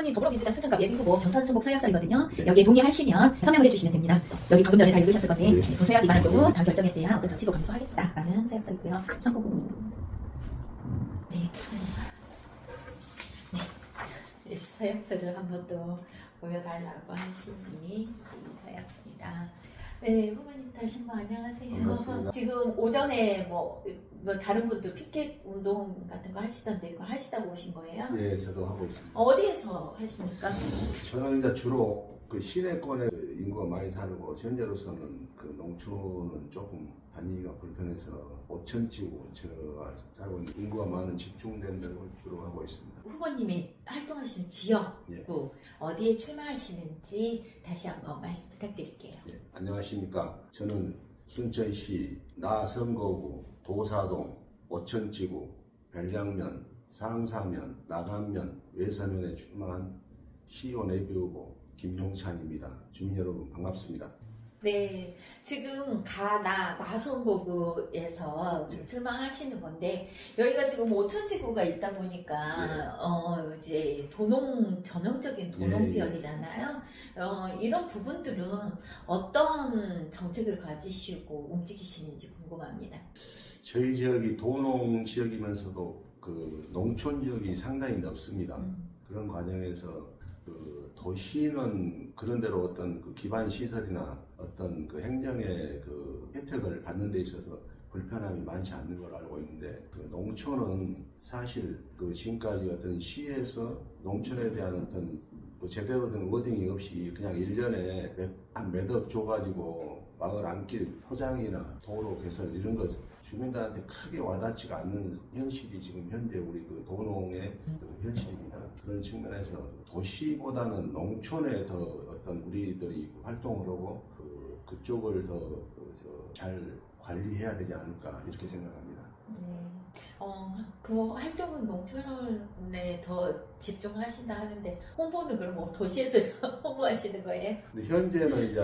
후보님 더불어민주당 순천갑 예비후보 경선승복 서약서이거든요. 여기에 동의하시면 서명을 해주시면 됩니다. 여기 방금 전에 다 읽으셨을 건데 서약 위반할 경우 다 결정에 대한 어떤 조치도 감수하겠다라는 서약서이고요. 선고문. 네. 네. 서약서를 한 번 더 보여달라고 하시니 이 서약서입니다. 네, 후보님 다시 한번 안녕하세요. 반갑습니다. 지금 오전에 뭐 다른 분도 피켓 운동 같은 거 하시던데 그거 하시다고 오신 거예요? 예, 저도 하고 있습니다. 어디에서 하십니까? 저는 이제 주로 그 시내권에 인구가 많이 살고 현재로서는 그 농촌은 조금 다니기가 불편해서 오천지구 제가 살고 있는 인구가 많은 집중된 데를 주로 하고 있습니다. 후보님이 활동하시는 지역구 예. 어디에 출마하시는지 다시 한번 말씀 부탁드릴게요. 예, 안녕하십니까. 저는 순천시 나선거구 도사동 오천지구 별량면 상사면 나간면 외사면에 출마한 시의원 예비후보 김용찬입니다. 주민 여러분 반갑습니다. 네, 지금 나선거구에서 지금 출마하시는 건데 여기가 지금 오천지구가 있다 보니까 이제 전형적인 도농 지역이잖아요. 이런 부분들은 어떤 정책을 가지시고 움직이시는지 궁금합니다. 저희 지역이 도농 지역이면서도 그 농촌 지역이 상당히 넓습니다. 그런 과정에서 그 도시는 그런대로 어떤 그 기반 시설이나 어떤 그 행정의 그 혜택을 받는 데 있어서 불편함이 많지 않는 걸 알고 있는데 그 농촌은 사실 그 지금까지 어떤 시에서 농촌에 대한 어떤 그 제대로 된 워딩이 없이 그냥 1년에 몇억 줘가지고 마을 안길 포장이나 도로 개설 이런 것 주민들한테 크게 와닿지가 않는 현실이 지금 현재 우리 그 도농의 그 현실입니다. 그런 측면에서 도시보다는 농촌에 더 어떤 우리들이 활동을 하고 그쪽을 더 잘 관리해야 되지 않을까 이렇게 생각합니다. 네. 그 활동은 농촌에 더 집중하신다 하는데 홍보는 그럼 뭐 도시에서 홍보하시는 거예요? 근데 현재는 이제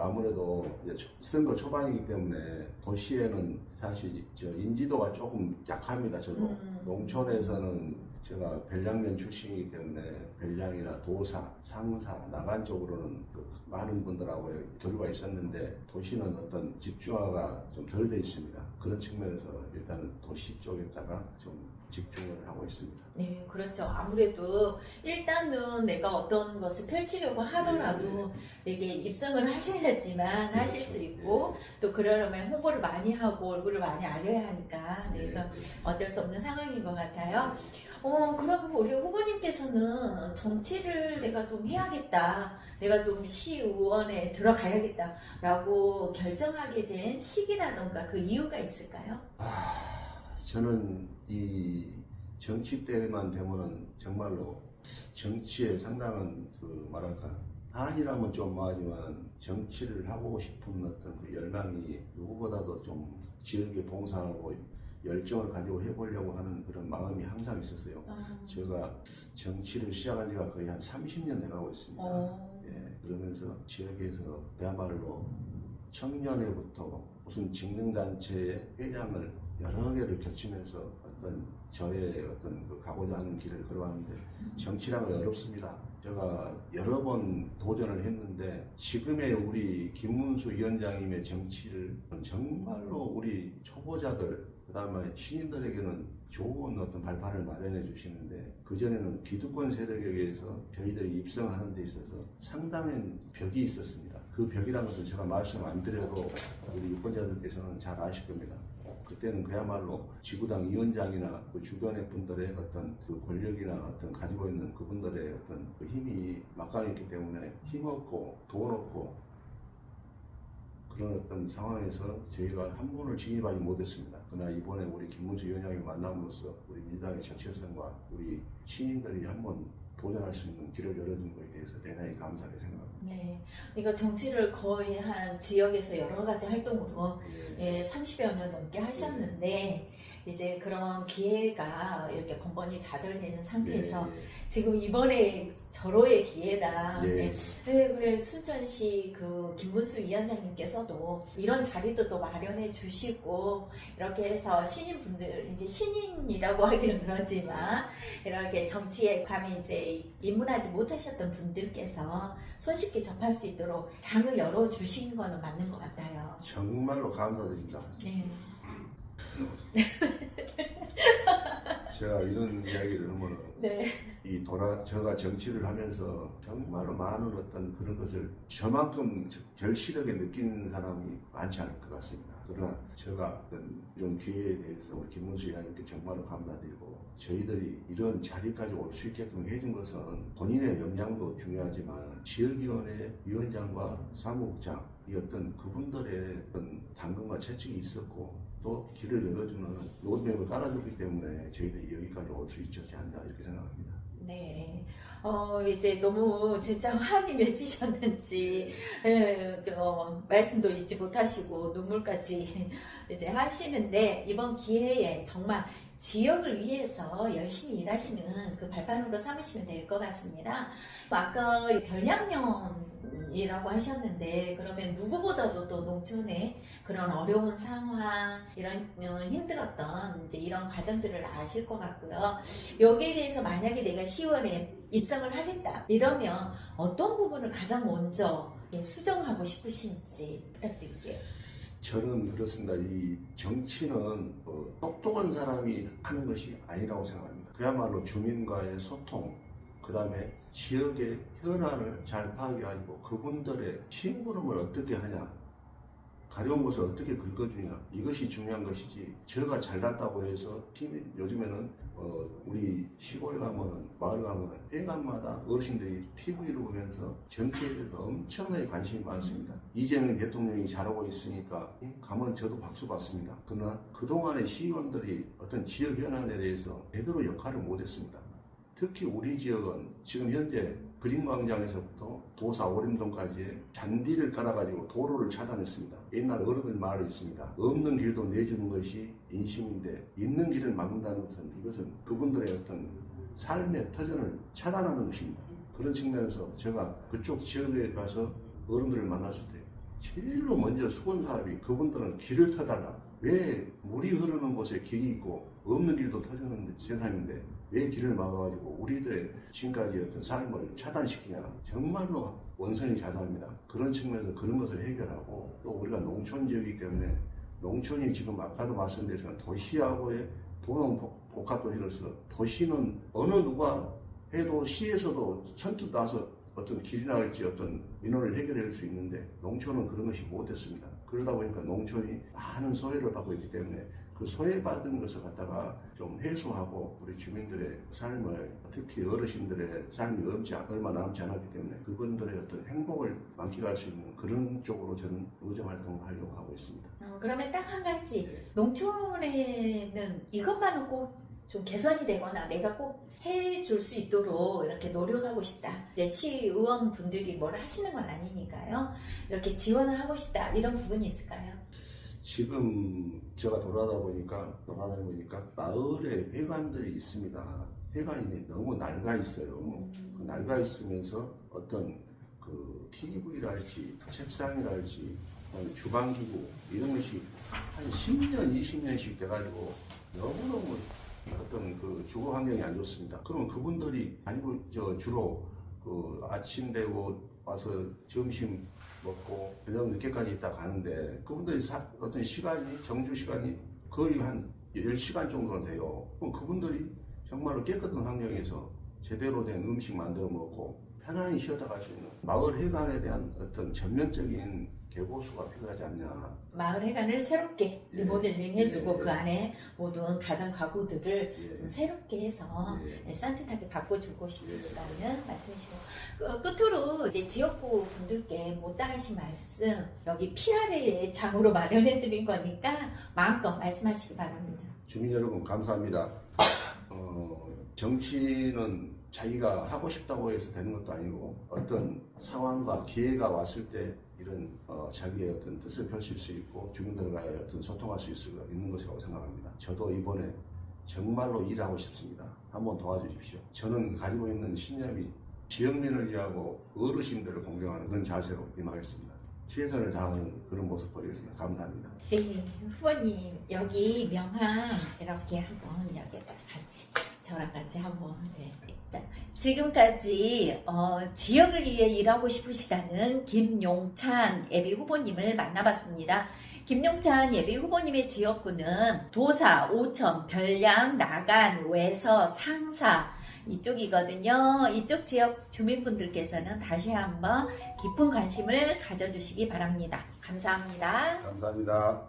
아무래도 이제 선거 초반이기 때문에 도시에는 사실 인지도가 조금 약합니다. 저도 농촌에서는 제가 별량면 출신이기 때문에 별량이나 도사, 상사, 나간 쪽으로는 그 많은 분들하고 교류가 있었는데 도시는 어떤 집중화가 좀 덜 돼 있습니다. 그런 측면에서 일단은 도시 쪽에다가 좀 집중을 하고 있습니다. 네, 그렇죠. 아무래도 일단은 내가 어떤 것을 펼치려고 하더라도 이게 입성을 하셔야지만 하실 수 있고 또 그러려면 홍보를 많이 하고 얼굴을 많이 알려야 하니까 그래서 어쩔 수 없는 상황인 것 같아요. 그럼 우리 후보님께서는 정치를 내가 좀 해야겠다, 내가 좀 시의원에 들어가야겠다라고 결정하게 된 시기라던가 그 이유가 있을까요? 저는 이 정치 때만 되면은 정말로 정치에 상당한 그 뭐랄까 한이라면 좀 뭐하지만 정치를 하고 싶은 어떤 그 열망이 누구보다도 좀 지역에 봉사하고 열정을 가지고 해보려고 하는 그런 마음이 항상 있었어요. 제가 정치를 시작한 지가 거의 한 30년 돼가고 있습니다. 예, 그러면서 지역에서 그야말로 청년회부터 무슨 직능단체의 회장을 여러 개를 거치면서 어떤 저의 어떤 그 가고자 하는 길을 걸어왔는데 정치란 건 어렵습니다. 제가 여러 번 도전을 했는데 지금의 우리 김문수 위원장님의 정치를 정말로 우리 초보자들 그다음에 신인들에게는 좋은 어떤 발판을 마련해 주시는데 그전에는 기득권 세력에 의해서 저희들이 입성하는 데 있어서 상당한 벽이 있었습니다. 그 벽이라는 것은 제가 말씀 안 드려도 우리 유권자들께서는 잘 아실 겁니다. 그때는 그야말로 지구당 위원장이나 그 주변의 분들의 어떤 그 권력이나 어떤 가지고 있는 그분들의 어떤 그 힘이 막강했기 때문에 힘없고 돈 없고 그런 어떤 상황에서 저희가 한 번을 진입하지 못했습니다. 그러나 이번에 우리 김문수 위원장을 만남으로써 우리 민주당의 정체성과 우리 신인들이 한번 도전할 수 있는 길을 열어준 것에 대해서 대단히 감사하게 생각합니다. 네, 그러니까 정치를 거의 한 지역에서 여러 가지 활동으로 30여 년 넘게 하셨는데 이제 그런 기회가 이렇게 번번이 좌절되는 상태에서 예, 지금 이번에 절호의 기회다. 예. 네, 그래 순천시 그 김문수 위원장님께서도 이런 자리도 또 마련해 주시고 이렇게 해서 신인분들 이제 신인이라고 하기는 그러지만 이렇게 정치에 감히 이제 입문하지 못하셨던 분들께서 손쉽게 접할 수 있도록 장을 열어 주시는 거는 맞는 것 같아요. 정말로 감사드립니다. 네. 제가 이런 이야기를 하면은 네. 제가 정치를 하면서 정말로 많은 어떤 그런 것을 저만큼 절실하게 느끼는 사람이 많지 않을 것 같습니다. 그러나 제가 이런 기회에 대해서 우리 김문수 의원님께 정말로 감사드리고 저희들이 이런 자리까지 올 수 있게끔 해준 것은 본인의 역량도 중요하지만 지역위원회 위원장과 사무국장 이 어떤 그분들의 어떤 당근과 채찍이 있었고 또 길을 열어주는 로드맵을 깔아줬기 때문에 저희들이 여기까지 올 수 있지 않나 이렇게 생각합니다. 네. 이제 너무 진짜 한이 맺히셨는지, 말씀도 잊지 못하시고 눈물까지 이제 하시는데, 이번 기회에 정말 지역을 위해서 열심히 일하시는 그 발판으로 삼으시면 될 것 같습니다. 아까 별량면이라고 하셨는데, 그러면 누구보다도 또 농촌의 그런 어려운 상황, 이런 힘들었던 이제 이런 과정들을 아실 것 같고요. 여기에 대해서 만약에 내가 10월에 입성을 하겠다 이러면 어떤 부분을 가장 먼저 수정하고 싶으신지 부탁드릴게요. 저는 그렇습니다. 이 정치는 똑똑한 사람이 하는 것이 아니라고 생각합니다. 그야말로 주민과의 소통, 그 다음에 지역의 현안을 잘 파악해가지고 그분들의 심부름을 어떻게 하냐, 가려운 것을 어떻게 긁어주냐, 이것이 중요한 것이지 제가 잘났다고 해서 요즘에는 우리 시골에 가면은 마을 가면은 회관마다 어르신들이 TV를 보면서 정치에 대해서 엄청나게 관심이 많습니다. 이재명 대통령이 잘하고 있으니까 가면 저도 박수 받습니다. 그러나 그동안의 시의원들이 어떤 지역 현안에 대해서 제대로 역할을 못했습니다. 특히 우리 지역은 지금 현재 그린광장에서부터 도사 오림동까지의 잔디를 깔아가지고 도로를 차단했습니다. 옛날 어른들 말이 있습니다. 없는 길도 내주는 것이 인심인데 있는 길을 막는다는 이것은 그분들의 어떤 삶의 터전을 차단하는 것입니다. 그런 측면에서 제가 그쪽 지역에 가서 어른들을 만났을 때 제일로 먼저 수건사업이 그분들은 길을 터달라. 왜 물이 흐르는 곳에 길이 있고 없는 길도 터주는 세상인데 왜 길을 막아가지고 우리들의 지금까지 어떤 삶을 차단시키냐. 정말로 원성이 자자합니다. 그런 측면에서 그런 것을 해결하고 또 우리가 농촌 지역이기 때문에 농촌이 지금 아까도 말씀드렸지만 도시하고의 도농 복합도시로서 도시는 어느 누가 해도 시에서도 선뜻 나서 어떤 길이나 할지 어떤 민원을 해결할 수 있는데 농촌은 그런 것이 못됐습니다. 그러다 보니까 농촌이 많은 소외를 받고 있기 때문에 그 소외받은 것을 갖다가 좀 해소하고 우리 주민들의 삶을 특히 어르신들의 삶이 얼마 남지 않았기 때문에 그분들의 어떤 행복을 만끽할 수 있는 그런 쪽으로 저는 의정 활동을 하려고 하고 있습니다. 그러면 딱 한 가지 농촌에는 이것만은 꼭 좀 개선이 되거나 내가 꼭 해줄 수 있도록 이렇게 노력하고 싶다. 이제 시의원분들이 뭘 하시는 건 아니니까요. 이렇게 지원을 하고 싶다. 이런 부분이 있을까요? 지금 제가 돌아다니보니까 마을에 회관들이 있습니다. 회관이 너무 낡아 있어요. 그 낡아 있으면서 어떤 그 TV랄지 책상이랄지 주방기구 이런 것이 한 10년, 20년씩 돼가지고 너무너무 어떤 그 주거 환경이 안 좋습니다. 그러면 그분들이 아니고 주로 그 아침 되고 와서 점심 먹고 저녁 늦게까지 있다 가는데 그분들이 어떤 시간이 정주 시간이 거의 한 10시간 정도는 돼요. 그럼 그분들이 정말로 깨끗한 환경에서 제대로 된 음식 만들어 먹고 편안히 쉬었다 갈 수 있는 마을 회관에 대한 어떤 전면적인 개보수가 필요하지 않냐. 마을 회관을 새롭게 리모델링 해주고 그 안에 모든 가정 가구들을 좀 새롭게 해서 산뜻하게 바꿔주고 싶으시다는 말씀이시고 끝으로 이제 지역구 분들께 못다하신 말씀 여기 PR의 장으로 마련해 드린 거니까 마음껏 말씀하시기 바랍니다. 주민 여러분 감사합니다. 정치는 자기가 하고 싶다고 해서 되는 것도 아니고 어떤 상황과 기회가 왔을 때 이런 자기의 어떤 뜻을 펼칠 수 있고 주민들과의 어떤 소통할 수 있는 것이라고 생각합니다. 저도 이번에 정말로 일하고 싶습니다. 한번 도와주십시오. 저는 가지고 있는 신념이 지역민을 위하고 어르신들을 공경하는 그런 자세로 임하겠습니다. 최선을 다하는 그런 모습 보이겠습니다. 감사합니다. 네, 후보님 여기 명함 이렇게 한번 여기다 같이 저랑 같이 한번 네. 자, 지금까지 지역을 위해 일하고 싶으시다는 김용찬 예비 후보님을 만나봤습니다. 김용찬 예비 후보님의 지역구는 도사, 오천, 별량, 나간, 외서, 상사 이쪽이거든요. 이쪽 지역 주민분들께서는 다시 한번 깊은 관심을 가져주시기 바랍니다. 감사합니다. 감사합니다.